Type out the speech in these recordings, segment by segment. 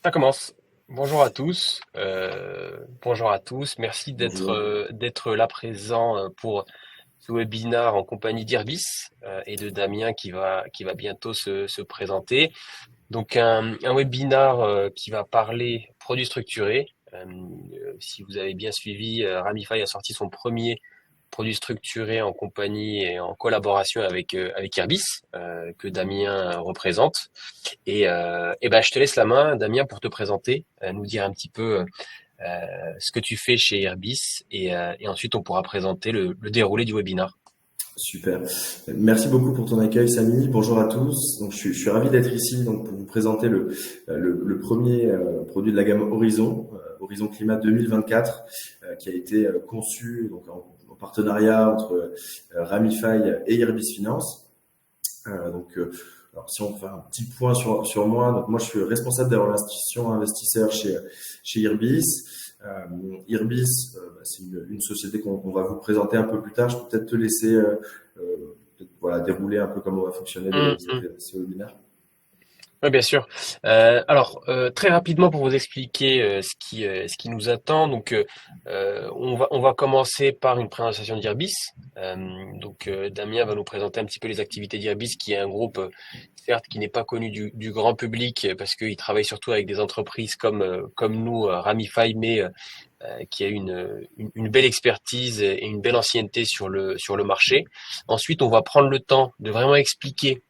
Ça commence. Bonjour à tous. Bonjour à tous. Merci Bonjour. d'être là présent pour ce webinaire en compagnie d'Irbis et de Damien qui va bientôt se présenter. Donc un webinaire qui va parler produits structurés. Si vous avez bien suivi, Ramify a sorti son premier produit structuré en compagnie et en collaboration avec Irbis que Damien représente. Et ben, je te laisse la main, Damien, pour te présenter, nous dire un petit peu ce que tu fais chez Airbis et ensuite on pourra présenter le déroulé du webinaire. Super. Merci beaucoup pour ton accueil, Samy. Bonjour à tous. Donc, je suis ravi d'être ici donc, pour vous présenter le premier produit de la gamme Horizon, Horizon Climat 2024, qui a été conçu donc, en partenariat entre Ramify et Irbis Finance. Alors, si on fait un petit point sur moi, donc moi je suis responsable de l'institution investisseur chez Irbis. Irbis, c'est une société qu'on va vous présenter un peu plus tard. Je peux peut-être te laisser voilà, dérouler un peu comment va fonctionner Hum, hum. ces webinaires. Oui, bien sûr. Très rapidement pour vous expliquer ce qui nous attend. Donc, on va commencer par une présentation d'Irbis. Damien va nous présenter un petit peu les activités d'Irbis, qui est un groupe, certes, qui n'est pas connu du grand public parce qu'il travaille surtout avec des entreprises comme nous, Ramify, mais qui a une belle expertise et une belle ancienneté sur le marché. Ensuite, on va prendre le temps de vraiment expliquer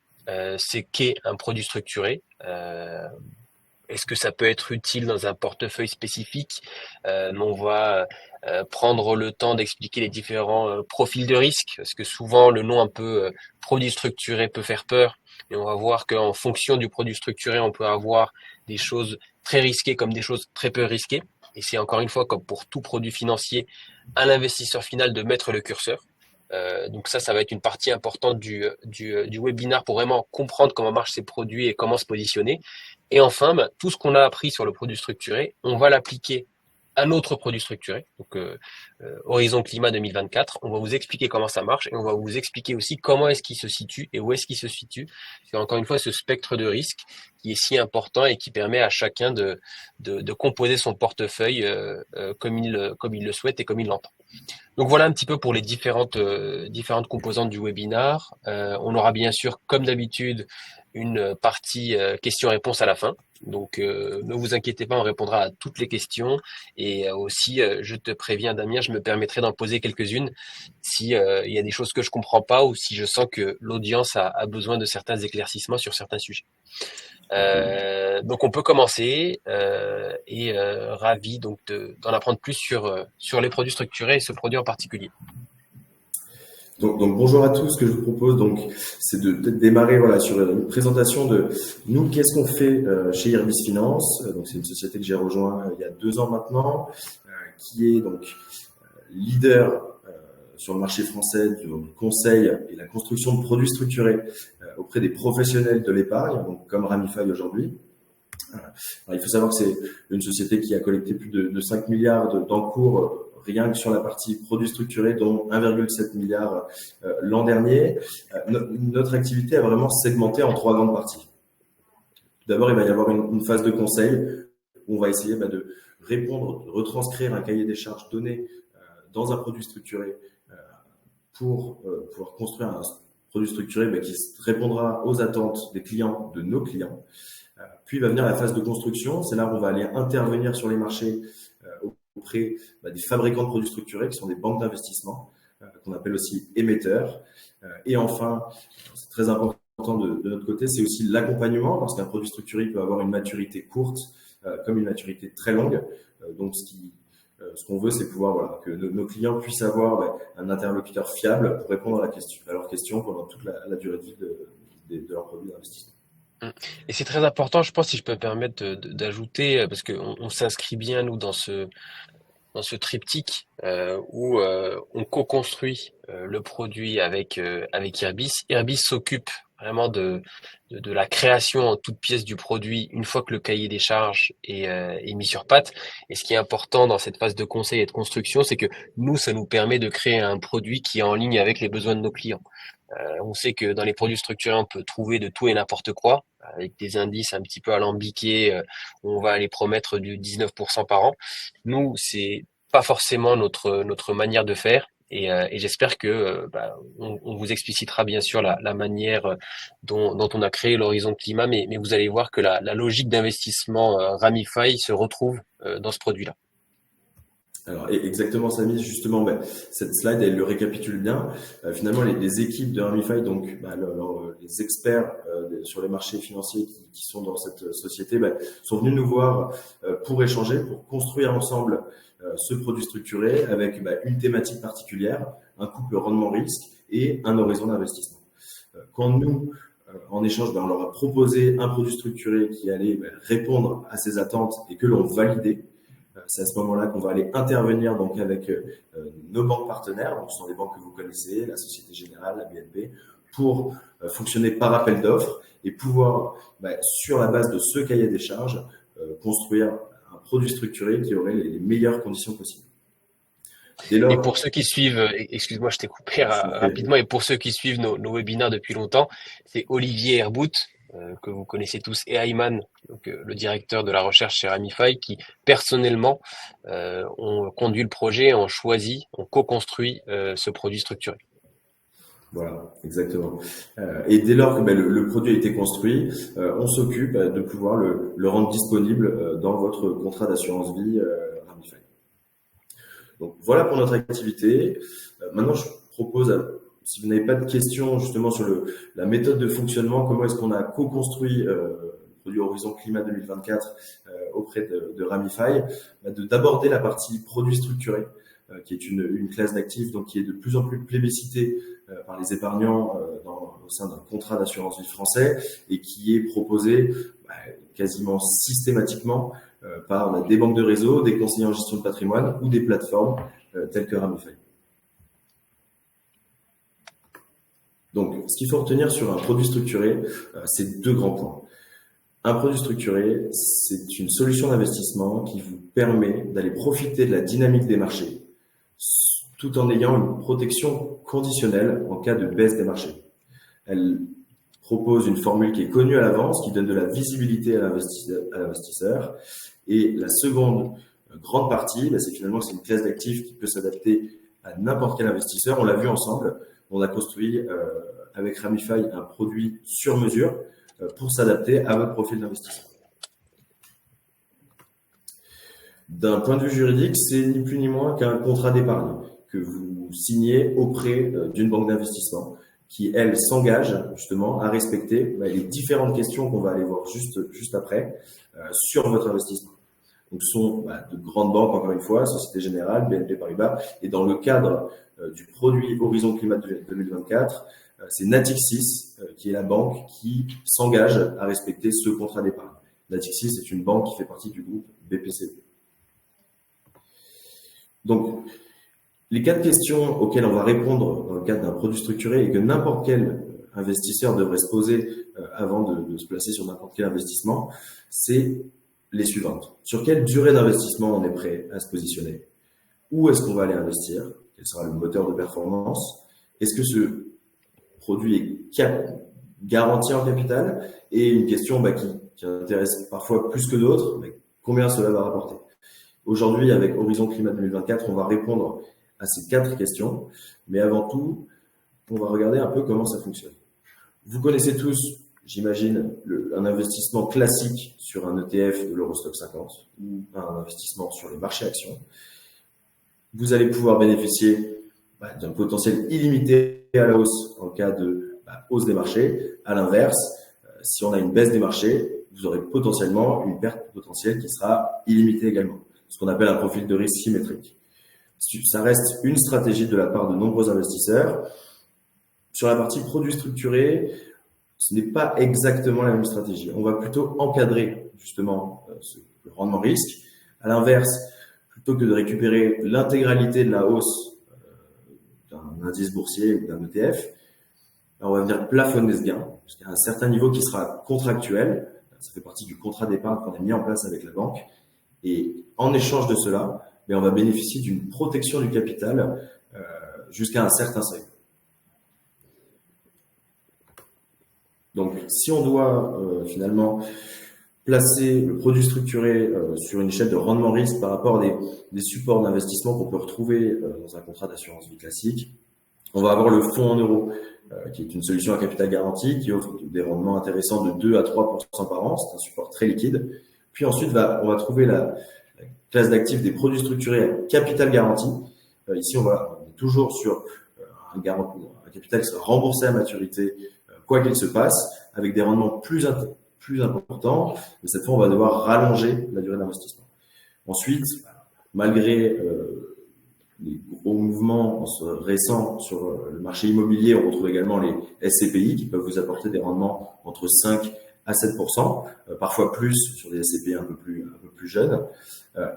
c'est qu'est un produit structuré. Est-ce que ça peut être utile dans un portefeuille spécifique? On va prendre le temps d'expliquer les différents profils de risque, parce que souvent le nom un peu produit structuré peut faire peur, et on va voir qu'en fonction du produit structuré, on peut avoir des choses très risquées comme des choses très peu risquées. Et c'est encore une fois, comme pour tout produit financier, à l'investisseur final de mettre le curseur. Donc ça va être une partie importante du webinaire pour vraiment comprendre comment marchent ces produits et comment se positionner. Et enfin, bah, tout ce qu'on a appris sur le produit structuré, on va l'appliquer à notre produit structuré, donc Horizon Climat 2024. On va vous expliquer comment ça marche et on va vous expliquer aussi comment est-ce qu'il se situe et où est-ce qu'il se situe sur encore une fois ce spectre de risque qui est si important et qui permet à chacun de composer son portefeuille comme il le souhaite et comme il l'entend. Donc voilà un petit peu pour les différentes composantes du webinar. On aura bien sûr, comme d'habitude, une partie questions-réponses à la fin. Donc ne vous inquiétez pas, on répondra à toutes les questions. Et aussi, je te préviens, Damien, je me permettrai d'en poser quelques-unes si il y a des choses que je comprends pas ou si je sens que l'audience a besoin de certains éclaircissements sur certains sujets. Donc on peut commencer ravi donc d'en apprendre plus sur les produits structurés et ce produit en particulier. Donc, bonjour à tous. Ce que je vous propose donc c'est de peut-être démarrer voilà sur une présentation de nous qu'est-ce qu'on fait chez Irbis Finance. Donc c'est une société que j'ai rejoint il y a 2 ans maintenant, qui est donc leader sur le marché français du conseil et la construction de produits structurés auprès des professionnels de l'épargne, donc comme Ramify aujourd'hui. Alors, il faut savoir que c'est une société qui a collecté plus de 5 milliards d'encours rien que sur la partie produits structurés, dont 1,7 milliard l'an dernier. Notre activité a vraiment segmenté en 3 grandes parties. Tout d'abord, il va y avoir une phase de conseil où on va essayer de répondre, de retranscrire un cahier des charges donné dans un produit structuré pour pouvoir construire un produit structuré qui répondra aux attentes des clients, de nos clients. Puis va venir la phase de construction. C'est là où on va aller intervenir sur les marchés auprès des fabricants de produits structurés qui sont des banques d'investissement, qu'on appelle aussi émetteurs. Et enfin, c'est très important de notre côté, c'est aussi l'accompagnement, parce qu'un produit structuré peut avoir une maturité courte comme une maturité très longue. Donc, ce qu'on veut, c'est pouvoir que nos clients puissent avoir un interlocuteur fiable pour répondre à leurs questions pendant toute la durée de vie de leur produit d'investissement. Et c'est très important, je pense, si je peux me permettre d'ajouter, parce qu'on s'inscrit bien, nous, dans ce triptyque où on co-construit le produit avec Irbis. Irbis s'occupe vraiment de la création en toute pièce du produit une fois que le cahier des charges est mis sur pattes. Et ce qui est important dans cette phase de conseil et de construction, c'est que nous, ça nous permet de créer un produit qui est en ligne avec les besoins de nos clients. On sait que dans les produits structurés, on peut trouver de tout et n'importe quoi. avec des indices un petit peu alambiqués, où on va aller promettre du 19% par an. Nous, c'est pas forcément notre manière de faire. Et j'espère que on vous explicitera bien sûr la manière dont on a créé l'Horizon Climat, mais vous allez voir que la logique d'investissement Ramify se retrouve dans ce produit-là. Alors exactement, Samy, justement, cette slide, elle le récapitule bien. Finalement, les équipes de Ramify, donc les experts sur les marchés financiers qui sont dans cette société, sont venus nous voir pour échanger, pour construire ensemble ce produit structuré avec une thématique particulière, un couple rendement-risque et un horizon d'investissement. Quand nous, en échange, on leur a proposé un produit structuré qui allait répondre à ces attentes et que l'on validait. C'est à ce moment-là qu'on va aller intervenir donc avec nos banques partenaires, donc ce sont des banques que vous connaissez, la Société Générale, la BNP, pour fonctionner par appel d'offres et pouvoir, sur la base de ce cahier des charges, construire un produit structuré qui aurait les meilleures conditions possibles. Dès lors, et pour ceux qui suivent, excuse-moi, je t'ai coupé rapidement, et pour ceux qui suivent nos webinaires depuis longtemps, c'est Olivier Herbout, que vous connaissez tous, et Ayman, donc, le directeur de la recherche chez Ramify, qui personnellement ont conduit le projet, ont choisi, ont co-construit ce produit structuré. Voilà, exactement. Et dès lors que le produit a été construit, on s'occupe de pouvoir le rendre disponible dans votre contrat d'assurance vie Ramify. Donc voilà pour notre activité. Maintenant, je propose, si vous n'avez pas de questions justement sur la méthode de fonctionnement, comment est-ce qu'on a co-construit le produit Horizon Climat 2024 auprès de Ramify, d'aborder la partie produit structuré, qui est une classe d'actifs donc qui est de plus en plus plébiscitée par les épargnants au sein d'un contrat d'assurance vie français et qui est proposé quasiment systématiquement par des banques de réseau, des conseillers en gestion de patrimoine ou des plateformes telles que Ramify. Donc, ce qu'il faut retenir sur un produit structuré, c'est deux grands points. Un produit structuré, c'est une solution d'investissement qui vous permet d'aller profiter de la dynamique des marchés tout en ayant une protection conditionnelle en cas de baisse des marchés. Elle propose une formule qui est connue à l'avance, qui donne de la visibilité à l'investisseur. Et la seconde grande partie, c'est finalement c'est une classe d'actifs qui peut s'adapter à n'importe quel investisseur. On l'a vu ensemble, on a construit avec Ramify un produit sur mesure pour s'adapter à votre profil d'investisseur. D'un point de vue juridique, c'est ni plus ni moins qu'un contrat d'épargne que vous signez auprès d'une banque d'investissement qui, elle, s'engage justement à respecter les différentes questions qu'on va aller voir juste après sur votre investissement. Donc, ce sont de grandes banques, encore une fois, Société Générale, BNP Paribas, et dans le cadre du produit Horizon Climat 2024, c'est Natixis qui est la banque qui s'engage à respecter ce contrat d'épargne. Natixis est une banque qui fait partie du groupe BPCE. Donc, les 4 questions auxquelles on va répondre dans le cadre d'un produit structuré et que n'importe quel investisseur devrait se poser avant de se placer sur n'importe quel investissement, c'est les suivantes. Sur quelle durée d'investissement on est prêt à se positionner? Où est-ce qu'on va aller investir? Quel sera le moteur de performance? Est-ce que ce produit est garanti en capital? Et une question qui intéresse parfois plus que d'autres, combien cela va rapporter? Aujourd'hui, avec Horizon Climat 2024, on va répondre à ces 4 questions. Mais avant tout, on va regarder un peu comment ça fonctionne. Vous connaissez tous, j'imagine, un investissement classique sur un ETF de l'Eurostoxx 50 ou un investissement sur les marchés actions. Vous allez pouvoir bénéficier d'un potentiel illimité à la hausse en cas de hausse des marchés. À l'inverse, si on a une baisse des marchés, vous aurez potentiellement une perte potentielle qui sera illimitée également. Ce qu'on appelle un profil de risque symétrique. Ça reste une stratégie de la part de nombreux investisseurs. Sur la partie produits structurés, ce n'est pas exactement la même stratégie. On va plutôt encadrer justement le rendement risque. À l'inverse, plutôt que de récupérer l'intégralité de la hausse d'un indice boursier ou d'un ETF, on va venir plafonner ce gain jusqu'à un certain niveau qui sera contractuel. Ça fait partie du contrat d'épargne qu'on a mis en place avec la banque. Et en échange de cela, on va bénéficier d'une protection du capital jusqu'à un certain seuil. Donc, si on doit finalement placer le produit structuré sur une échelle de rendement-risque par rapport à des supports d'investissement qu'on peut retrouver dans un contrat d'assurance vie classique, on va avoir le fonds en euros, qui est une solution à capital garanti, qui offre des rendements intéressants de 2 à 3% par an. C'est un support très liquide. Puis ensuite, on va trouver la classe d'actifs des produits structurés à capital garanti. Ici, on est toujours sur un capital qui sera remboursé à maturité, quoi qu'il se passe, avec des rendements plus importants. Et cette fois, on va devoir rallonger la durée d'investissement. Ensuite, malgré les gros mouvements récents sur le marché immobilier, on retrouve également les SCPI qui peuvent vous apporter des rendements entre 5 à 7%, parfois plus sur des SCPI un peu plus jeunes.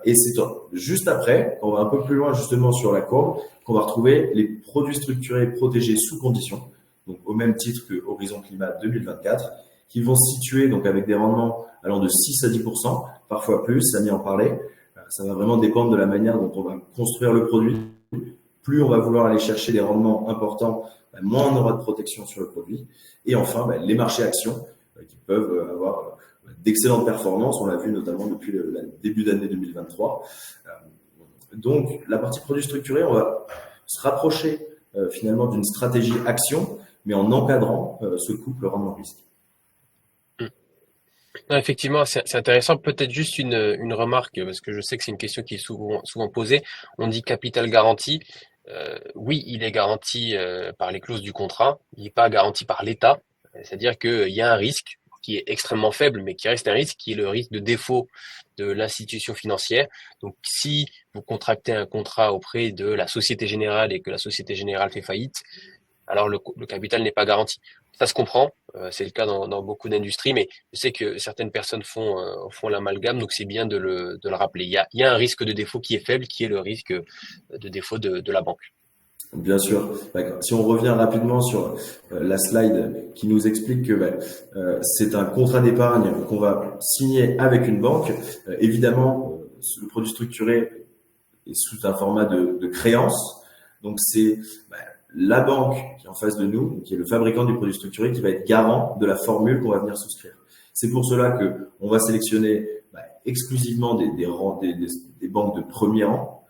Et c'est juste après, on va un peu plus loin justement sur la courbe, qu'on va retrouver les produits structurés protégés sous conditions, donc au même titre que Horizon Climat 2024, qui vont se situer donc avec des rendements allant de 6 à 10%, parfois plus, Samy en parlait. Ça va vraiment dépendre de la manière dont on va construire le produit. Plus on va vouloir aller chercher des rendements importants, moins on aura de protection sur le produit. Et enfin, les marchés actions qui peuvent avoir d'excellentes performances. On l'a vu notamment depuis le début d'année 2023. Donc, la partie produit structuré, on va se rapprocher finalement d'une stratégie action, mais en encadrant ce couple rendement-risque. Non, effectivement, c'est intéressant. Peut-être juste une remarque, parce que je sais que c'est une question qui est souvent posée. On dit capital garanti. Oui, il est garanti par les clauses du contrat. Il n'est pas garanti par l'État. C'est-à-dire qu'il y a un risque qui est extrêmement faible, mais qui reste un risque, qui est le risque de défaut de l'institution financière. Donc, si vous contractez un contrat auprès de la Société Générale et que la Société Générale fait faillite, alors le capital n'est pas garanti. Ça se comprend, c'est le cas dans beaucoup d'industries, mais je sais que certaines personnes font l'amalgame, donc c'est bien de le rappeler. Il y a un risque de défaut qui est faible, qui est le risque de défaut de la banque. Bien sûr. Si on revient rapidement sur la slide qui nous explique que c'est un contrat d'épargne qu'on va signer avec une banque, évidemment, le produit structuré est sous un format de créance. Donc, c'est la banque qui est en face de nous, qui est le fabricant du produit structuré, qui va être garant de la formule qu'on va venir souscrire. C'est pour cela que on va sélectionner exclusivement des banques de premier rang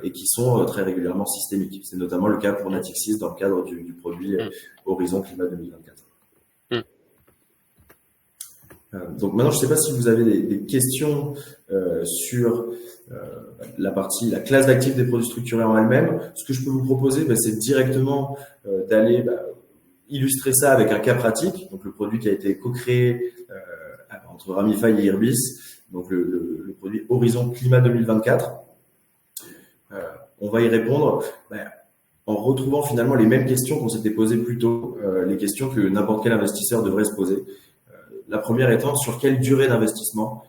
et qui sont très régulièrement systémiques. C'est notamment le cas pour Natixis dans le cadre du produit Horizon Climat 2024. Donc maintenant, je ne sais pas si vous avez des questions sur la classe d'actifs des produits structurés en elle-même. Ce que je peux vous proposer, c'est directement d'aller illustrer ça avec un cas pratique. Donc le produit qui a été co-créé entre Ramify et Irbis, donc le produit Horizon Climat 2024. On va y répondre en retrouvant finalement les mêmes questions qu'on s'était posées plus tôt, les questions que n'importe quel investisseur devrait se poser. La première étant sur quelle durée d'investissement,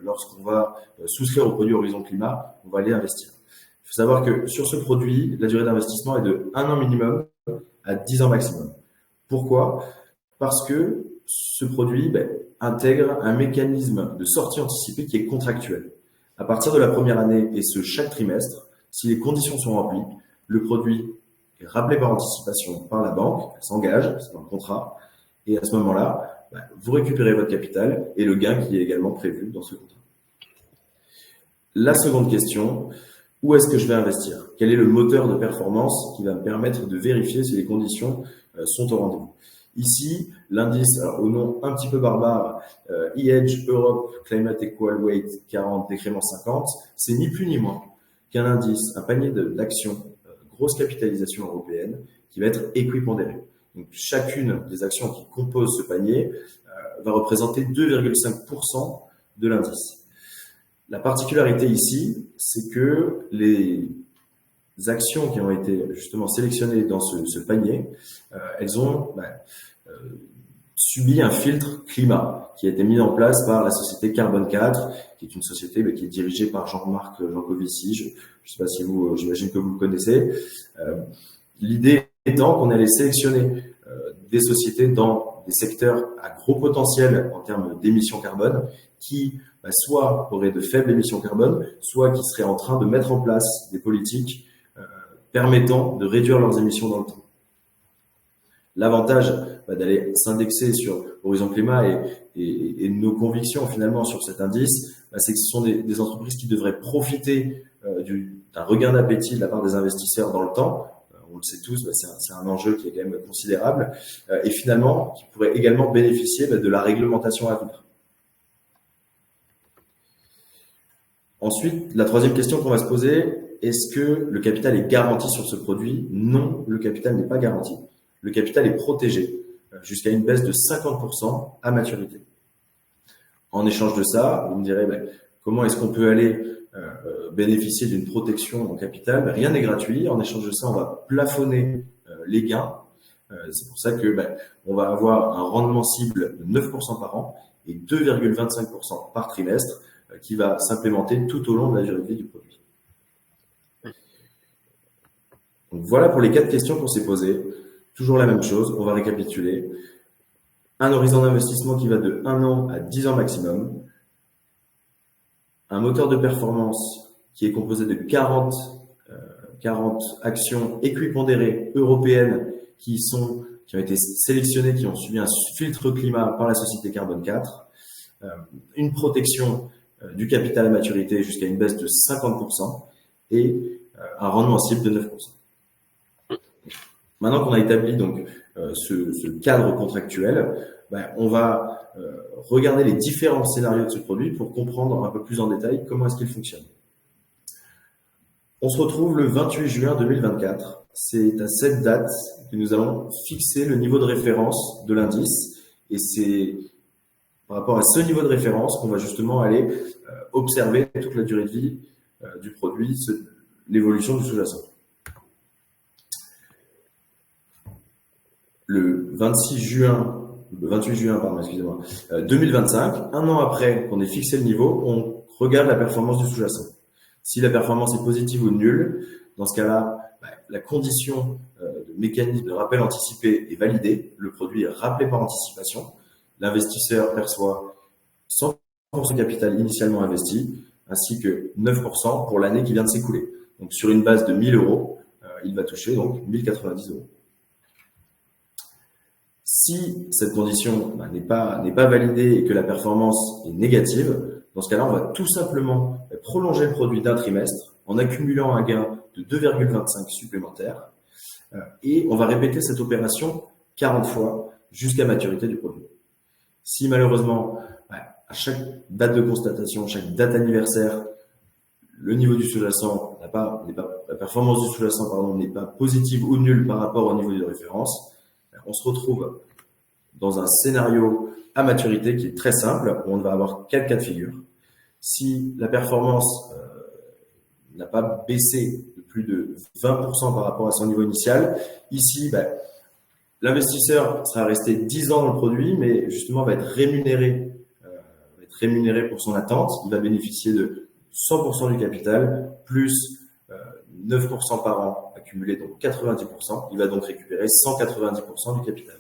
lorsqu'on va souscrire au produit Horizon Climat, on va aller investir. Il faut savoir que sur ce produit, la durée d'investissement est de 1 an minimum à 10 ans maximum. Pourquoi ? Parce que ce produit intègre un mécanisme de sortie anticipée qui est contractuel. À partir de la première année, et ce chaque trimestre, si les conditions sont remplies, le produit est rappelé par anticipation par la banque, elle s'engage, c'est dans le contrat, et à ce moment-là, vous récupérez votre capital et le gain qui est également prévu dans ce contrat. La seconde question, où est-ce que je vais investir ? Quel est le moteur de performance qui va me permettre de vérifier si les conditions sont au rendez-vous ? Ici, l'indice, au nom un petit peu barbare, EDGE Europe Climate Equal Weight 40 décrément 50, c'est ni plus ni moins qu'un indice, un panier d'actions, grosse capitalisation européenne, qui va être équipondéré. Donc, chacune des actions qui composent ce panier va représenter 2,5% de l'indice. La particularité ici, c'est que les actions qui ont été justement sélectionnées dans ce panier, elles ont subi un filtre climat qui a été mis en place par la société Carbone 4, qui est une société qui est dirigée par Jean-Marc Jancovici. Je ne sais pas si j'imagine que vous le connaissez. L'idée étant qu'on allait sélectionner des sociétés dans des secteurs à gros potentiel en termes d'émissions carbone qui soit auraient de faibles émissions carbone, soit qui seraient en train de mettre en place des politiques permettant de réduire leurs émissions dans le temps. l'avantage d'aller s'indexer sur Horizon Climat et nos convictions finalement sur cet indice, c'est que ce sont des entreprises qui devraient profiter d'un regain d'appétit de la part des investisseurs dans le temps. On le sait tous, c'est un enjeu qui est quand même considérable et finalement qui pourrait également bénéficier de la réglementation à venir. Ensuite, la troisième question qu'on va se poser, est-ce que le capital est garanti sur ce produit? Non, le capital n'est pas garanti. Le capital est protégé jusqu'à une baisse de 50% à maturité. En échange de ça, vous me direz, comment est-ce qu'on peut aller bénéficier d'une protection en capital? Rien n'est gratuit. En échange de ça, on va plafonner les gains. C'est pour ça que on va avoir un rendement cible de 9% par an et 2,25% par trimestre qui va s'implémenter tout au long de la durée de vie du produit. Donc voilà pour les 4 questions qu'on s'est posées. Toujours la même chose, on va récapituler. Un horizon d'investissement qui va de 1 an à 10 ans maximum. Un moteur de performance qui est composé de 40 actions équipondérées européennes qui ont été sélectionnées, qui ont subi un filtre climat par la société Carbone 4. Une protection du capital à maturité jusqu'à une baisse de 50% et un rendement cible de 9%. Maintenant qu'on a établi donc ce cadre contractuel, on va regarder les différents scénarios de ce produit pour comprendre un peu plus en détail comment est-ce qu'il fonctionne. On se retrouve le 28 juin 2024. C'est à cette date que nous allons fixer le niveau de référence de l'indice et c'est par rapport à ce niveau de référence qu'on va justement aller observer toute la durée de vie du produit, l'évolution du sous-jacent. Le 28 juin 2025, un an après qu'on ait fixé le niveau, on regarde la performance du sous-jacent. Si la performance est positive ou nulle, dans ce cas-là, la condition de mécanisme de rappel anticipé est validée, le produit est rappelé par anticipation, l'investisseur perçoit 100% du capital initialement investi, ainsi que 9% pour l'année qui vient de s'écouler. Donc sur une base de 1 000 euros, il va toucher donc 1 090 euros. Si cette condition n'est pas validée et que la performance est négative, dans ce cas-là, on va tout simplement prolonger le produit d'un trimestre en accumulant un gain de 2,25 supplémentaires et on va répéter cette opération 40 fois jusqu'à maturité du produit. Si malheureusement, à chaque date de constatation, chaque date anniversaire, le niveau du sous-jacent la performance du sous-jacent n'est pas positive ou nulle par rapport au niveau de référence, on se retrouve dans un scénario à maturité qui est très simple, où on va avoir 4 cas de figure. Si la performance n'a pas baissé de plus de 20% par rapport à son niveau initial, ici, l'investisseur sera resté 10 ans dans le produit, mais justement va être rémunéré pour son attente. Il va bénéficier de 100% du capital, plus 9% par an accumulé, donc 90%. Il va donc récupérer 190% du capital.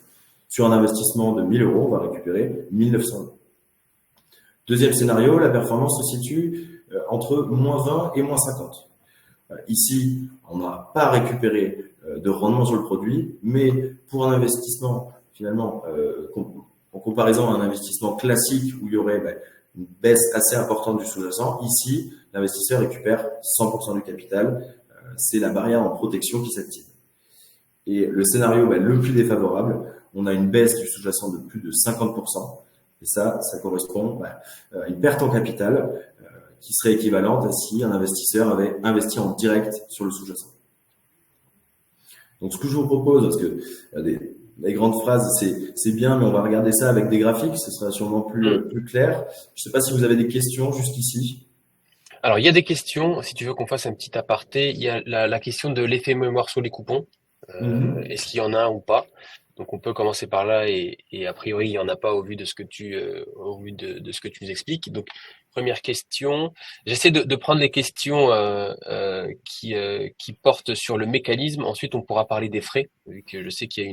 Sur un investissement de 1 000 euros, on va récupérer 1 900 euros. Deuxième scénario, la performance se situe entre moins 20 et moins 50. Ici, on n'a pas récupéré de rendement sur le produit, mais pour un investissement, finalement, en comparaison à un investissement classique où il y aurait une baisse assez importante du sous-jacent, ici, l'investisseur récupère 100% du capital. C'est la barrière en protection qui s'active. Et le scénario le plus défavorable, on a une baisse du sous-jacent de plus de 50%. Et ça correspond à une perte en capital qui serait équivalente à si un investisseur avait investi en direct sur le sous-jacent. Donc, ce que je vous propose, parce que les grandes phrases, c'est bien, mais on va regarder ça avec des graphiques, ce sera sûrement plus clair. Je ne sais pas si vous avez des questions jusqu'ici. Alors, il y a des questions, si tu veux qu'on fasse un petit aparté, il y a la question de l'effet mémoire sur les coupons. Est-ce qu'il y en a un ou pas? Donc on peut commencer par là et a priori il y en a pas au vu de ce que tu de ce que tu nous expliques. Donc première question, j'essaie de prendre les questions qui portent sur le mécanisme. Ensuite on pourra parler des frais vu que je sais qu'il y a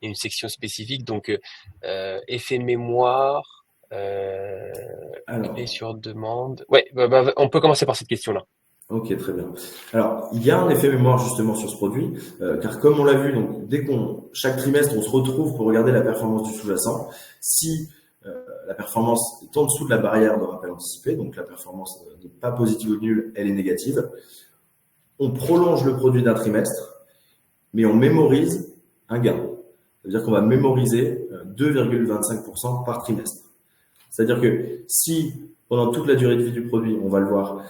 une section spécifique. Donc effet mémoire, Alors, clé sur demande. Ouais, on peut commencer par cette question-là. Ok, très bien. Alors, il y a un effet mémoire justement sur ce produit, car comme on l'a vu, donc dès qu'on chaque trimestre on se retrouve pour regarder la performance du sous-jacent, si la performance est en dessous de la barrière de rappel anticipé, donc la performance n'est pas positive ou nulle, elle est négative, on prolonge le produit d'un trimestre, mais on mémorise un gain. C'est-à-dire qu'on va mémoriser 2,25% par trimestre. C'est-à-dire que si pendant toute la durée de vie du produit, on va le voir,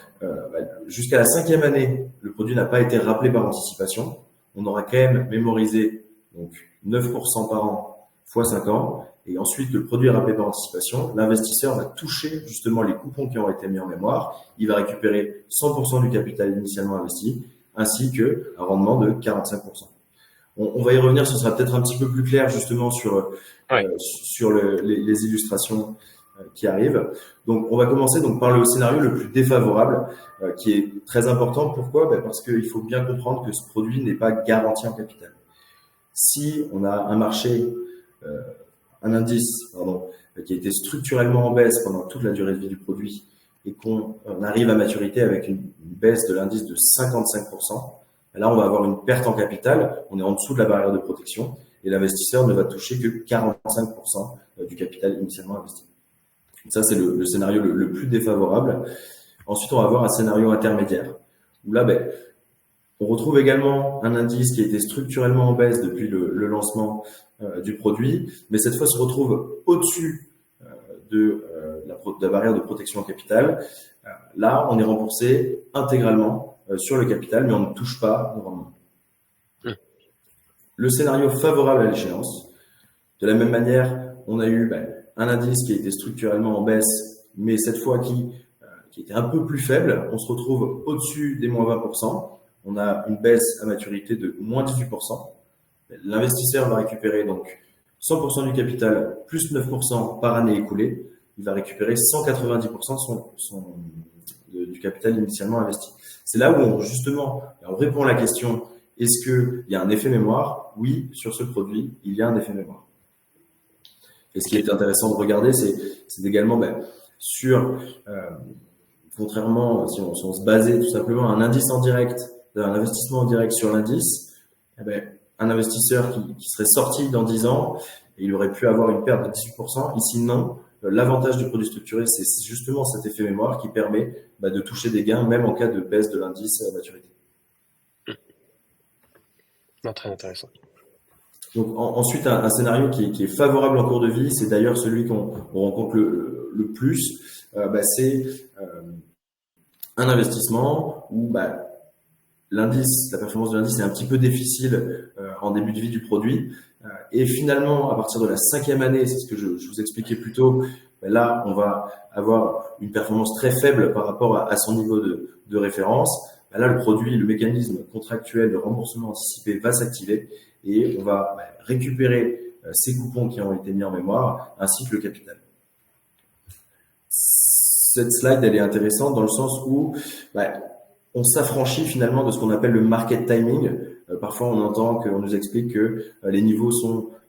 jusqu'à la cinquième année, le produit n'a pas été rappelé par anticipation, on aura quand même mémorisé donc 9% par an fois 5 ans, et ensuite que le produit est rappelé par anticipation, l'investisseur va toucher justement les coupons qui ont été mis en mémoire, il va récupérer 100% du capital initialement investi, ainsi que un rendement de 45%. On va y revenir, ce sera peut-être un petit peu plus clair justement Ouais, sur les illustrations qui arrivent. Donc, on va commencer donc par le scénario le plus défavorable, qui est très important. Pourquoi? Parce qu'il faut bien comprendre que ce produit n'est pas garanti en capital. Si on a un marché, euh, un indice, pardon, qui a été structurellement en baisse pendant toute la durée de vie du produit et qu'on arrive à maturité avec une baisse de l'indice de 55%, là, on va avoir une perte en capital. On est en dessous de la barrière de protection et l'investisseur ne va toucher que 45% du capital initialement investi. Ça, c'est le scénario le plus défavorable. Ensuite, on va avoir un scénario intermédiaire, où là, on retrouve également un indice qui a été structurellement en baisse depuis le lancement du produit, mais cette fois se retrouve au-dessus de la barrière de protection en capital. Là, on est remboursé intégralement sur le capital, mais on ne touche pas au rendement. hum, Le scénario favorable à l'échéance, de la même manière, on a eu un indice qui a été structurellement en baisse, mais cette fois qui était un peu plus faible. On se retrouve au-dessus des moins 20%. On a une baisse à maturité de moins 18%. L'investisseur va récupérer donc 100% du capital plus 9% par année écoulée. Il va récupérer 190% du capital initialement investi. C'est là où justement, on répond à la question, est-ce qu'il y a un effet mémoire? Oui, sur ce produit, il y a un effet mémoire. Et ce qui ok. est intéressant de regarder, c'est également sur, contrairement, si on se basait tout simplement un indice en direct, un investissement en direct sur l'indice, un investisseur qui serait sorti dans 10 ans, il aurait pu avoir une perte de 18%. Ici, non. L'avantage du produit structuré, c'est justement cet effet mémoire qui permet de toucher des gains, même en cas de baisse de l'indice à maturité. Non, très intéressant. Donc ensuite, un scénario qui est favorable en cours de vie, c'est d'ailleurs celui qu'on rencontre le plus, c'est un investissement où l'indice, la performance de l'indice est un petit peu difficile en début de vie du produit. Et finalement, à partir de la cinquième année, c'est ce que je vous expliquais plus tôt, là, on va avoir une performance très faible par rapport à son niveau de référence. Là, le produit, le mécanisme contractuel de remboursement anticipé va s'activer et on va récupérer ces coupons qui ont été mis en mémoire ainsi que le capital. Cette slide, elle est intéressante dans le sens où on s'affranchit finalement de ce qu'on appelle le market timing. Parfois, on entend qu'on nous explique que les niveaux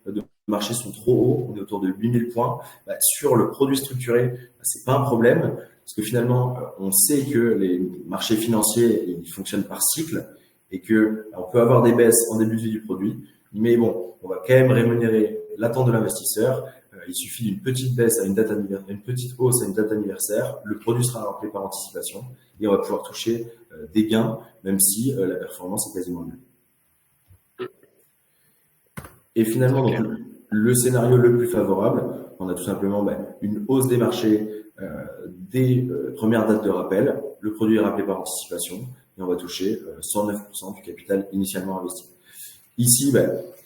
de marché sont trop hauts, on est autour de 8000 points. Sur le produit structuré, c'est pas un problème, parce que finalement, on sait que les marchés financiers, ils fonctionnent par cycle, et que on peut avoir des baisses en début de vie du produit, mais bon, on va quand même rémunérer l'attente de l'investisseur. Il suffit d'une petite baisse à une date anniversaire, une petite hausse à une date anniversaire, le produit sera rappelé par anticipation, et on va pouvoir toucher des gains, même si la performance est quasiment nulle. Et finalement, Très donc, clair. le scénario le plus favorable, on a tout simplement une hausse des marchés dès première date de rappel. Le produit est rappelé par anticipation et on va toucher 109% du capital initialement investi. Ici,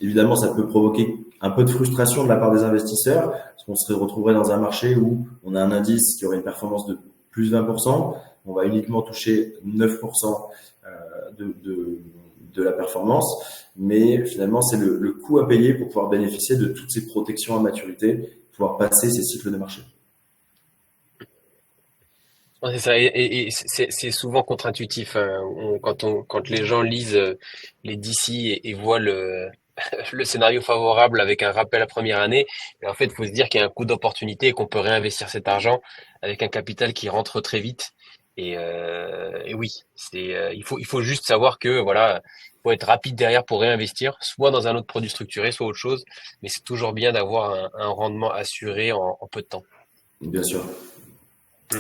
évidemment, ça peut provoquer un peu de frustration de la part des investisseurs, parce qu'on se retrouverait dans un marché où on a un indice qui aurait une performance de plus 20%, on va uniquement toucher 9% de la performance, mais finalement, c'est le coût à payer pour pouvoir bénéficier de toutes ces protections à maturité, pouvoir passer ces cycles de marché. Ouais, c'est ça, et c'est souvent contre-intuitif, hein. Quand les gens lisent les DC et voient le scénario favorable avec un rappel à première année, et en fait, il faut se dire qu'il y a un coût d'opportunité et qu'on peut réinvestir cet argent avec un capital qui rentre très vite Et oui, il faut juste savoir que voilà, il faut être rapide derrière pour réinvestir, soit dans un autre produit structuré, soit autre chose. Mais c'est toujours bien d'avoir un rendement assuré en peu de temps. Bien sûr. Mm.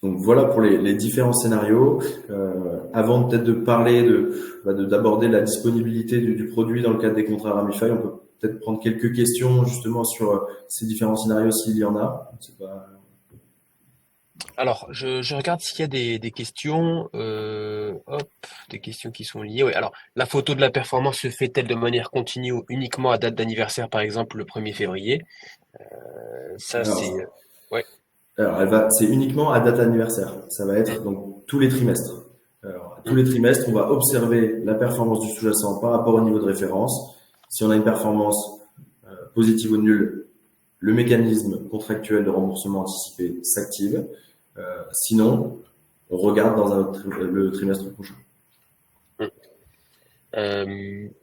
Donc voilà pour les différents scénarios. Avant peut-être de parler d'aborder la disponibilité du produit dans le cadre des contrats Ramify, on peut peut-être prendre quelques questions justement sur ces différents scénarios s'il y en a. C'est pas... Alors, je regarde s'il y a des questions. Hop, des questions qui sont liées. Oui, alors, la photo de la performance se fait-elle de manière continue ou uniquement à date d'anniversaire, par exemple le 1er février? Ça, c'est... Alors, Ouais. c'est uniquement à date anniversaire. Ça va Mm. être donc tous les trimestres. Alors, tous les trimestres, on va observer la performance du sous-jacent par rapport au niveau de référence. Si on a une performance positive ou nulle, le mécanisme contractuel de remboursement anticipé s'active. Sinon, on regarde dans le trimestre prochain. Mm.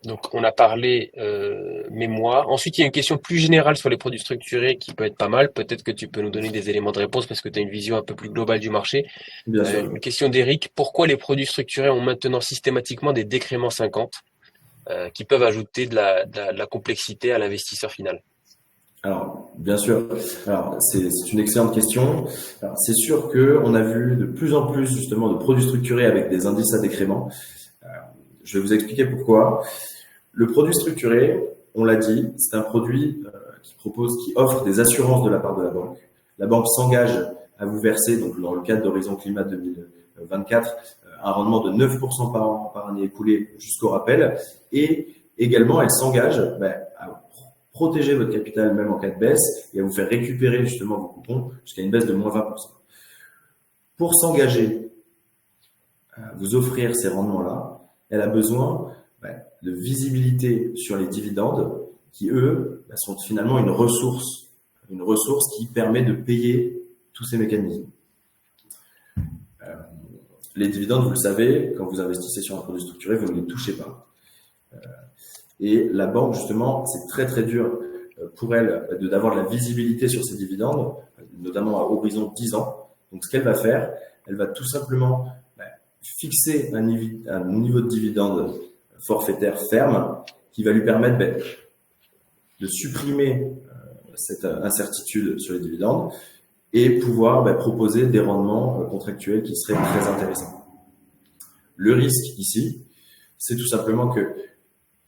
Donc, on a parlé mémoire. Ensuite, il y a une question plus générale sur les produits structurés qui peut être pas mal. Peut-être que tu peux nous donner des éléments de réponse parce que tu as une vision un peu plus globale du marché. Bien sûr. Une question d'Eric. Pourquoi les produits structurés ont maintenant systématiquement des décréments 50 qui peuvent ajouter de la complexité à l'investisseur final? Alors, bien sûr. Alors, c'est une excellente question. Alors, c'est sûr que on a vu de plus en plus justement de produits structurés avec des indices à décrément. Je vais vous expliquer pourquoi. Le produit structuré, on l'a dit, c'est un produit qui offre des assurances de la part de la banque. La banque s'engage à vous verser, donc dans le cadre d'Horizon Climat 2024, un rendement de 9% par an par année écoulée jusqu'au rappel. Et également, elle s'engage à protéger votre capital même en cas de baisse et à vous faire récupérer justement vos coupons jusqu'à une baisse de moins 20%. Pour s'engager à vous offrir ces rendements-là, elle a besoin de visibilité sur les dividendes qui, eux, sont finalement une ressource qui permet de payer tous ces mécanismes. Les dividendes, vous le savez, quand vous investissez sur un produit structuré, vous ne les touchez pas. Et la banque, justement, c'est très très dur pour elle d'avoir de la visibilité sur ces dividendes, notamment à horizon 10 ans. Donc ce qu'elle va faire, elle va tout simplement fixer un niveau de dividende forfaitaire ferme qui va lui permettre de supprimer cette incertitude sur les dividendes et pouvoir proposer des rendements contractuels qui seraient très intéressants. Le risque ici, c'est tout simplement que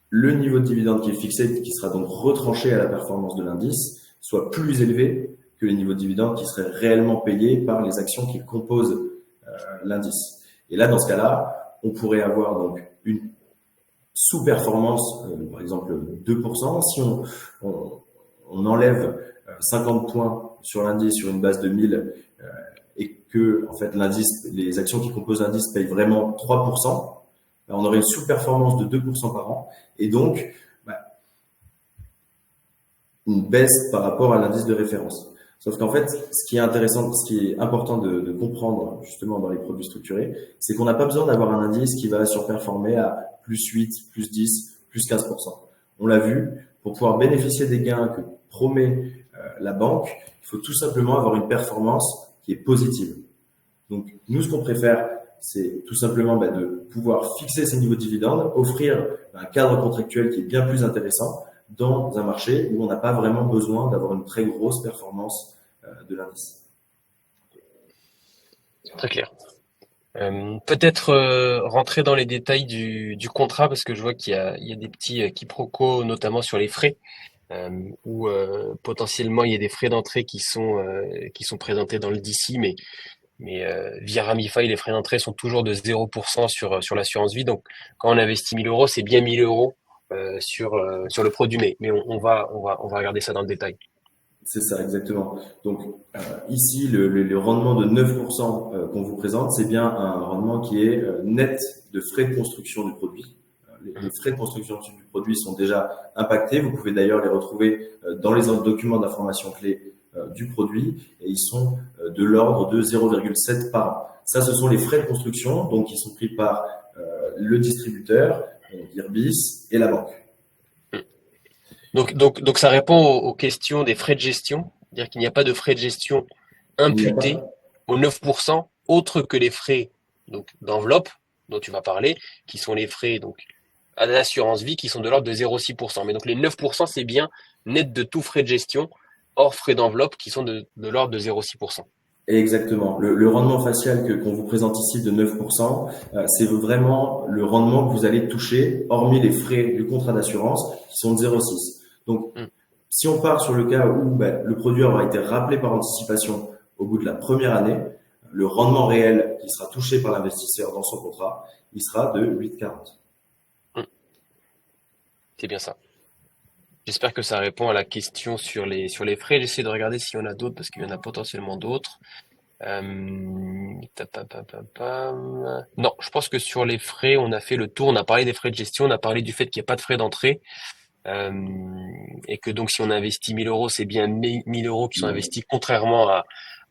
le niveau de dividende qui est fixé, qui sera donc retranché à la performance de l'indice, soit plus élevé que les niveaux de dividendes qui seraient réellement payés par les actions qui composent l'indice. Et là, dans ce cas-là, on pourrait avoir donc une sous-performance, par exemple 2%. Si on enlève 50 points sur l'indice sur une base de 1000 et que en fait l'indice, les actions qui composent l'indice payent vraiment 3%, on aurait une sous-performance de 2% par an et donc une baisse par rapport à l'indice de référence. Sauf qu'en fait, ce qui est intéressant, ce qui est important de comprendre justement dans les produits structurés, c'est qu'on n'a pas besoin d'avoir un indice qui va surperformer à plus 8, plus 10, plus 15%. On l'a vu, pour pouvoir bénéficier des gains que promet la banque, il faut tout simplement avoir une performance qui est positive. Donc, nous, ce qu'on préfère, c'est tout simplement de pouvoir fixer ces niveaux de dividendes, offrir un cadre contractuel qui est bien plus intéressant dans un marché où on n'a pas vraiment besoin d'avoir une très grosse performance de l'indice. Très clair. Peut-être rentrer dans les détails du contrat parce que je vois qu'il y a des petits quiproquos, notamment sur les frais, où potentiellement il y a des frais d'entrée qui sont présentés dans le DC, mais via Ramify, les frais d'entrée sont toujours de 0% sur l'assurance vie. Donc, quand on investit 1000 euros, c'est bien 1000 euros sur le produit. Mais on va regarder ça dans le détail. C'est ça, exactement. Donc, ici, le rendement de 9% qu'on vous présente, c'est bien un rendement qui est net de frais de construction du produit. Les frais de construction du produit sont déjà impactés. Vous pouvez d'ailleurs les retrouver dans les documents d'information clés du produit et ils sont de l'ordre de 0,7 par an. Ça, ce sont les frais de construction, donc qui sont pris par le distributeur, Irbis et la banque. Donc ça répond aux questions des frais de gestion, c'est-à-dire qu'il n'y a pas de frais de gestion Il n'y a imputés pas, aux 9%. autres que les frais donc d'enveloppe dont tu vas parler, qui sont les frais donc à l'assurance vie qui sont de l'ordre de 0,6%. Mais donc les 9%, c'est bien net de tout frais de gestion, hors frais d'enveloppe qui sont de l'ordre de 0,6%. Exactement. Le rendement facial qu'on vous présente ici de 9%, c'est vraiment le rendement que vous allez toucher, hormis les frais du contrat d'assurance qui sont de 0,6. Donc, Mm. si on part sur le cas où le produit aura été rappelé par anticipation au bout de la première année, le rendement réel qui sera touché par l'investisseur dans son contrat, il sera de 8,40. Mm. C'est bien ça. J'espère que ça répond à la question sur les frais. J'essaie de regarder s'il y en a d'autres parce qu'il y en a potentiellement d'autres. Non, je pense que sur les frais, on a fait le tour. On a parlé des frais de gestion, on a parlé du fait qu'il n'y a pas de frais d'entrée. Euh, et que donc si on investit 1000 euros, c'est bien 1000 euros qui sont investis, contrairement à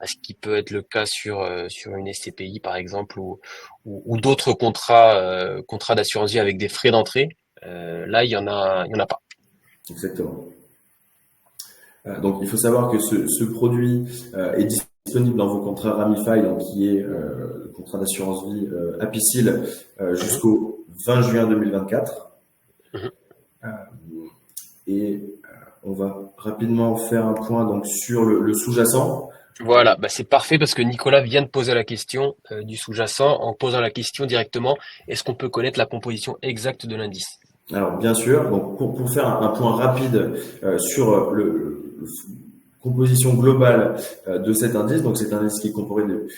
ce qui peut être le cas sur une SCPI par exemple ou d'autres contrats d'assurance vie avec des frais d'entrée. Là, il y en a pas. Exactement. Donc, il faut savoir que ce produit est disponible dans vos contrats Ramify, donc qui est le contrat d'assurance vie Apicil Mhm, jusqu'au 20 juin 2024. mhm. Euh, et on va rapidement faire un point donc sur le sous-jacent. Voilà, bah c'est parfait parce que Nicolas vient de poser la question du sous-jacent en posant la question directement, est-ce qu'on peut connaître la composition exacte de l'indice? Alors, bien sûr, donc pour faire un point rapide sur composition globale de cet indice, donc c'est un indice qui est composé de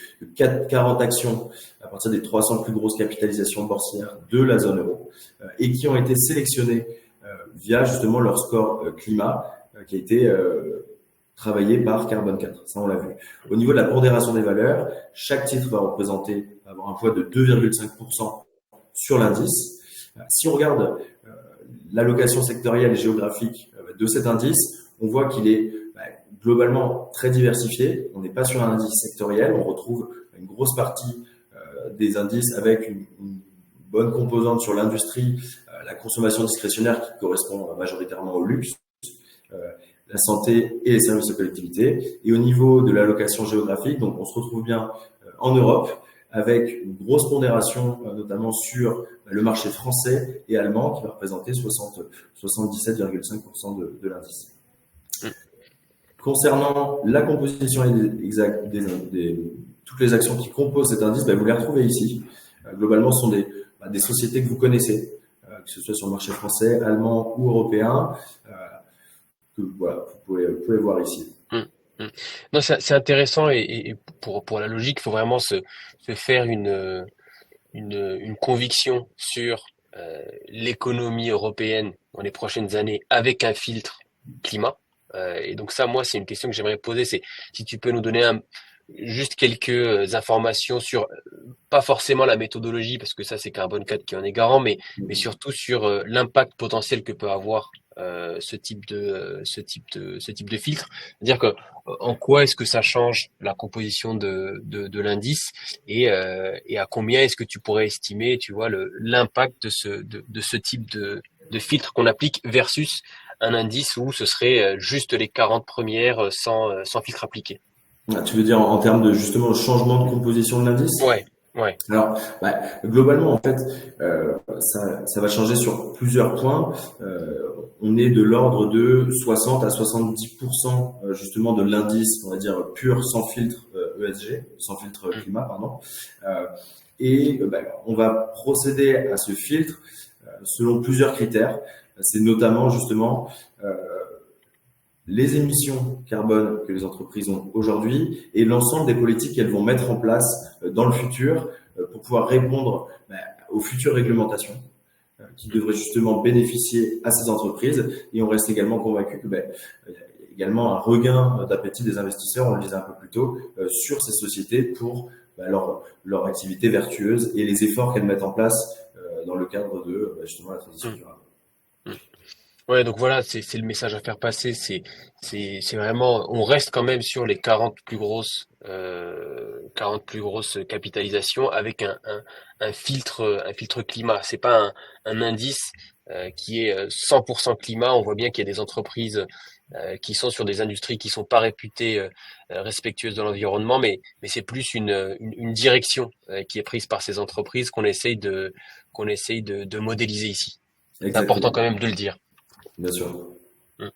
40 actions à partir des 300 plus grosses capitalisations boursières de la zone euro et qui ont été sélectionnées via justement leur score climat qui a été travaillé par Carbone 4. Ça, on l'a vu. Au niveau de la pondération des valeurs, chaque titre va avoir un poids de 2,5% sur l'indice. Si on regarde l'allocation sectorielle et géographique de cet indice, on voit qu'il est globalement très diversifié. On n'est pas sur un indice sectoriel. On retrouve une grosse partie des indices avec une bonne composante sur l'industrie, la consommation discrétionnaire qui correspond majoritairement au luxe, euh, la santé et les services aux collectivités. Et au niveau de l'allocation géographique, donc on se retrouve bien en Europe avec une grosse pondération, notamment sur le marché français et allemand, qui va représenter 77,5% de l'indice. Mm. Concernant la composition exacte toutes les actions qui composent cet indice, vous les retrouvez ici. Globalement, ce sont des sociétés que vous connaissez, que ce soit sur le marché français, allemand ou européen, que voilà, vous pouvez voir ici. Mm, mm. Non, c'est intéressant et pour la logique, il faut vraiment se faire une conviction sur l'économie européenne dans les prochaines années avec un filtre climat. Et donc ça, moi, c'est une question que j'aimerais poser, c'est si tu peux nous donner juste quelques informations sur, pas forcément la méthodologie, parce que ça, c'est Carbone 4 qui en est garant, mais surtout sur l'impact potentiel que peut avoir ce type de filtre. C'est-à-dire que en quoi est-ce que ça change la composition de l'indice et à combien est-ce que tu pourrais estimer, tu vois, l'impact de ce type de filtre qu'on applique versus un indice où ce serait juste les 40 premières sans filtre appliqué. Tu veux dire en termes de justement changement de composition de l'indice? Ouais, ouais. Alors, globalement, en fait, ça va changer sur plusieurs points. On est de l'ordre de 60 à 70% justement de l'indice, on va dire pur sans filtre ESG, sans filtre Mm, climat, pardon. Euh, et on va procéder à ce filtre selon plusieurs critères. C'est notamment justement les émissions carbone que les entreprises ont aujourd'hui et l'ensemble des politiques qu'elles vont mettre en place dans le futur pour pouvoir répondre aux futures réglementations qui mm, devraient justement bénéficier à ces entreprises. Et on reste également convaincu que il y a également un regain d'appétit des investisseurs, on le disait un peu plus tôt, sur ces sociétés pour leur activité vertueuse et les efforts qu'elles mettent en place dans le cadre de justement la transition mm, durable. mm. Ouais, donc voilà, c'est le message à faire passer. C'est vraiment, on reste quand même sur les 40 plus grosses capitalisations avec un filtre climat. C'est pas un indice qui est 100% climat. On voit bien qu'il y a des entreprises qui sont sur des industries qui sont pas réputées respectueuses de l'environnement, mais c'est plus une direction qui est prise par ces entreprises qu'on essaye de modéliser ici. C'est important quand Exactement, même de le dire. bien sûr. Mm.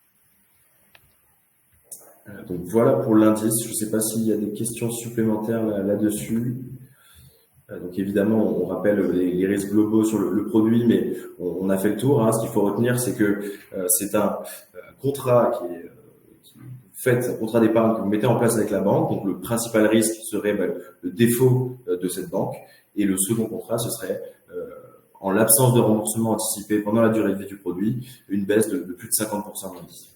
Donc voilà pour l'indice. Je ne sais pas s'il y a des questions supplémentaires là-dessus. Donc évidemment, on rappelle les risques globaux sur le produit, mais on a fait le tour, hein. Ce qu'il faut retenir, c'est que c'est un contrat qui fait un contrat d'épargne que vous mettez en place avec la banque. Donc le principal risque serait le défaut de cette banque, et le second contrat, ce serait en l'absence de remboursement anticipé pendant la durée de vie du produit, une baisse de plus de 50% de l'indice.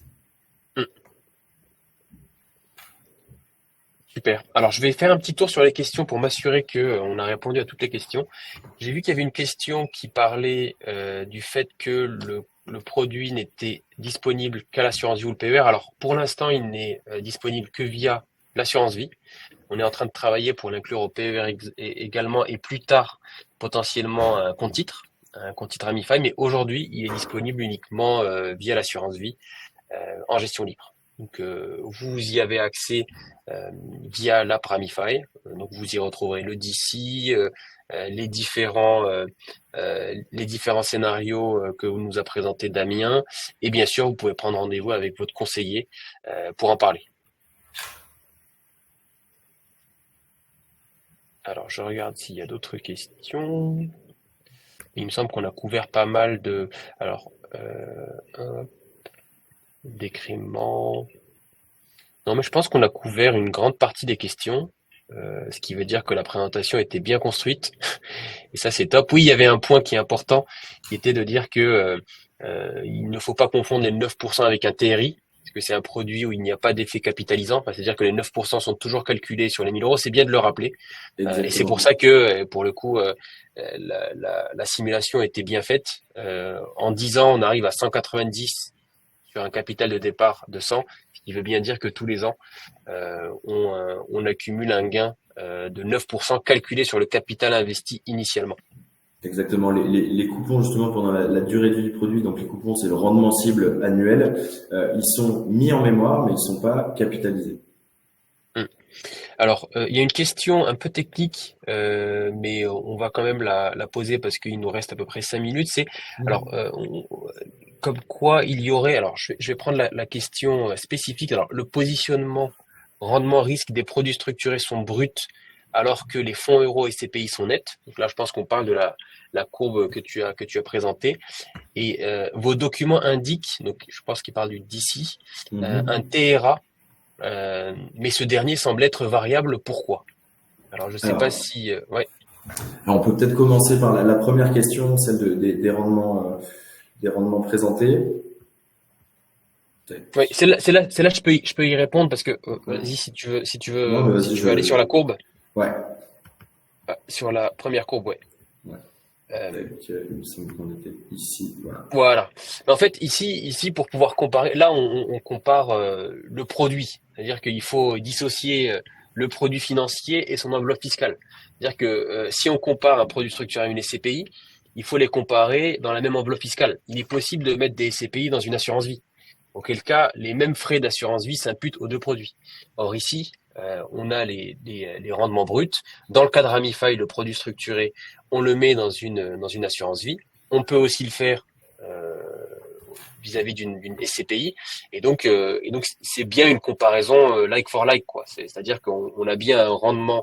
Mm. Super. Alors, je vais faire un petit tour sur les questions pour m'assurer que on a répondu à toutes les questions. J'ai vu qu'il y avait une question qui parlait du fait que le produit n'était disponible qu'à l'assurance vie ou le PER. Alors, pour l'instant, il n'est disponible que via l'assurance vie. On est en train de travailler pour l'inclure au PER également et plus tard, potentiellement, un compte titre Amify. Mais aujourd'hui, il est disponible uniquement via l'assurance vie en gestion libre. Donc, vous y avez accès via l'app Ramify. Donc, vous y retrouverez le DC, les différents scénarios que vous nous a présenté Damien. Et bien sûr, vous pouvez prendre rendez-vous avec votre conseiller pour en parler. Alors, je regarde s'il y a d'autres questions. Il me semble qu'on a couvert pas mal de... Alors, décrément... Non, mais je pense qu'on a couvert une grande partie des questions, ce qui veut dire que la présentation était bien construite. Et ça, c'est top. Oui, il y avait un point qui est important, qui était de dire que il ne faut pas confondre les 9% avec un TRI, parce que c'est un produit où il n'y a pas d'effet capitalisant. Enfin, c'est-à-dire que les 9% sont toujours calculés sur les 1000 euros. C'est bien de le rappeler. Et c'est pour Exactement. ça que, pour le coup, la simulation était bien faite. En 10 ans, on arrive à 190 sur un capital de départ de 100, ce qui veut bien dire que tous les ans, on accumule un gain de 9% calculé sur le capital investi initialement. Exactement. Les coupons, justement, pendant la durée de vie du produit, donc les coupons, c'est le rendement cible annuel, ils sont mis en mémoire, mais ils sont pas capitalisés. Hum. Alors, il y a une question un peu technique, mais on va quand même la poser parce qu'il nous reste à peu près 5 minutes. C'est alors comme quoi il y aurait. Alors, je vais prendre la question spécifique. Alors, le positionnement rendement-risque des produits structurés sont bruts, alors que les fonds euros et CPI sont nets. Donc là, je pense qu'on parle de la courbe que tu as présentée. Et vos documents indiquent, donc je pense qu'il parle du DC, un Mhm. TRA, mais ce dernier semble être variable. Pourquoi? Alors, je ne sais pas Alors, si... ouais. alors, on peut peut-être commencer par la première question, celle des rendements présentés. Oui, Tac. celle-là, je peux y répondre parce que Ouais. vas-y Non, mais si vas-y, tu veux aller sur la courbe, ouais. sur la première courbe, ouais. Ouais. Euh, Tac, il me semble qu'on était ici. Voilà. voilà. Mais en fait, ici, pour pouvoir comparer, là, on compare le produit, c'est-à-dire qu'il faut dissocier le produit financier et son enveloppe fiscale. C'est-à-dire que si on compare un produit structuré à une SCPI, il faut les comparer dans la même enveloppe fiscale. Il est possible de mettre des SCPI dans une assurance vie. Auquel cas, les mêmes frais d'assurance vie s'imputent aux deux produits. Or ici, on a les rendements bruts. Dans le cas de Ramify, le produit structuré, on le met dans une assurance vie. On peut aussi le faire euh, vis-à-vis d'une SCPI. Et donc, c'est bien une comparaison like for like, quoi. C'est-à-dire qu'on a bien un rendement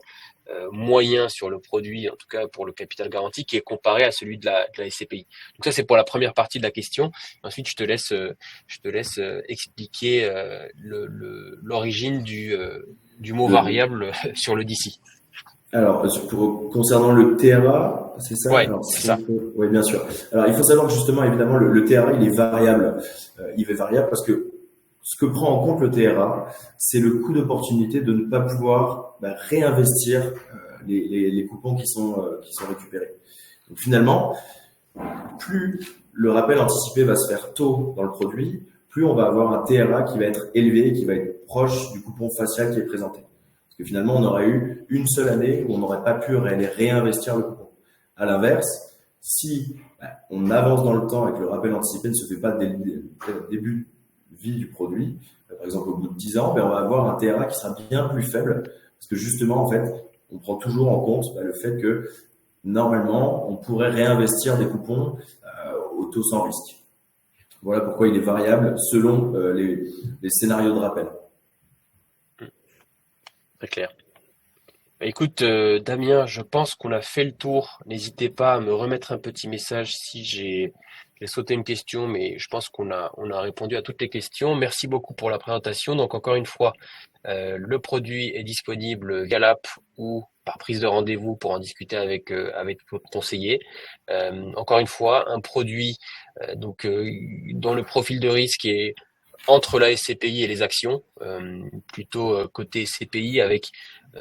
moyen sur le produit, en tout cas pour le capital garanti, qui est comparé à celui de la SCPI. Donc ça, c'est pour la première partie de la question. Ensuite, je te laisse expliquer l'origine du mot De, variable sur le DC. Alors, concernant le TRA, c'est ça? Ouais, Alors, c'est si on ça. peut, oui, bien sûr. Alors, il faut savoir que justement, évidemment, le TRA, il est variable. Il est variable parce que ce que prend en compte le TRA, c'est le coût d'opportunité de ne pas pouvoir réinvestir les coupons qui sont récupérés. Donc, finalement, plus le rappel anticipé va se faire tôt dans le produit, plus on va avoir un TRA qui va être élevé, qui va être proche du coupon facial qui est présenté. Parce que finalement, on aurait eu une seule année où on n'aurait pas pu aller réinvestir le coupon. À l'inverse, si on avance dans le temps et que le rappel anticipé ne se fait pas dès le début vie du produit, par exemple au bout de 10 ans, ben, on va avoir un TRA qui sera bien plus faible parce que justement, en fait, on prend toujours en compte le fait que normalement, on pourrait réinvestir des coupons au taux sans risque. Voilà pourquoi il est variable selon les scénarios de rappel. Très clair. Bah, écoute, Damien, je pense qu'on a fait le tour. N'hésitez pas à me remettre un petit message si j'ai sauté une question, mais je pense qu'on a répondu à toutes les questions. Merci beaucoup pour la présentation. Donc encore une fois, le produit est disponible via l'app ou par prise de rendez-vous pour en discuter avec votre conseiller. Encore une fois, un produit dont le profil de risque est entre la SCPI et les actions, plutôt côté CPI avec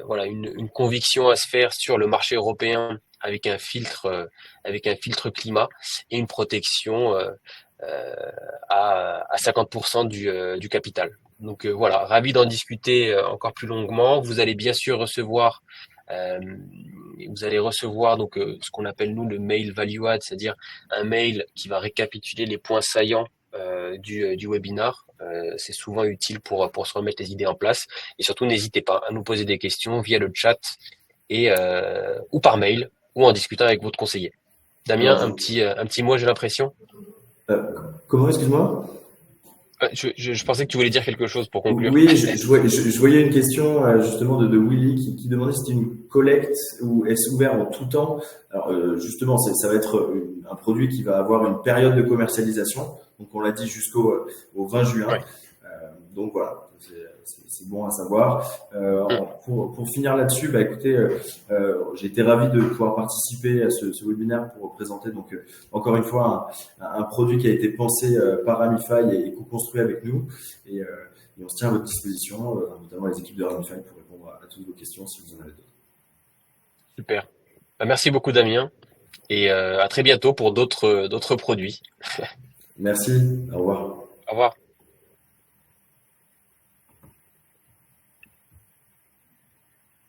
voilà une conviction à se faire sur le marché européen avec un filtre climat et une protection à 50% du capital. Donc voilà, ravi d'en discuter encore plus longuement. Vous allez bien sûr recevoir euh, ce qu'on appelle nous le mail value add, c'est-à-dire un mail qui va récapituler les points saillants du webinar. C'est souvent utile pour se remettre les idées en place. Et surtout, n'hésitez pas à nous poser des questions via le chat ou par mail ou en discutant avec votre conseiller. Damien, Alors, un petit mot, j'ai l'impression. euh, comment, excuse-moi? Je pensais que tu voulais dire quelque chose pour conclure. Oui, je voyais une question justement de Willy qui demandait si c'était une collecte ou est-ce ouvert en tout temps. Alors justement, ça va être un produit qui va avoir une période de commercialisation. Donc on l'a dit au 20 juin. Ouais. Donc voilà, c'est bon à savoir. Mm. Pour finir là-dessus, bah écoutez, j'ai été ravi de pouvoir participer à ce webinaire pour présenter donc encore une fois un produit qui a été pensé par Ramify et co-construit avec nous. Et, et on se tient à votre disposition, notamment les équipes de Ramify, pour répondre à toutes vos questions si vous en avez d'autres. Super. Bah, merci beaucoup, Damien, et à très bientôt pour d'autres produits. Merci, au revoir. Au revoir.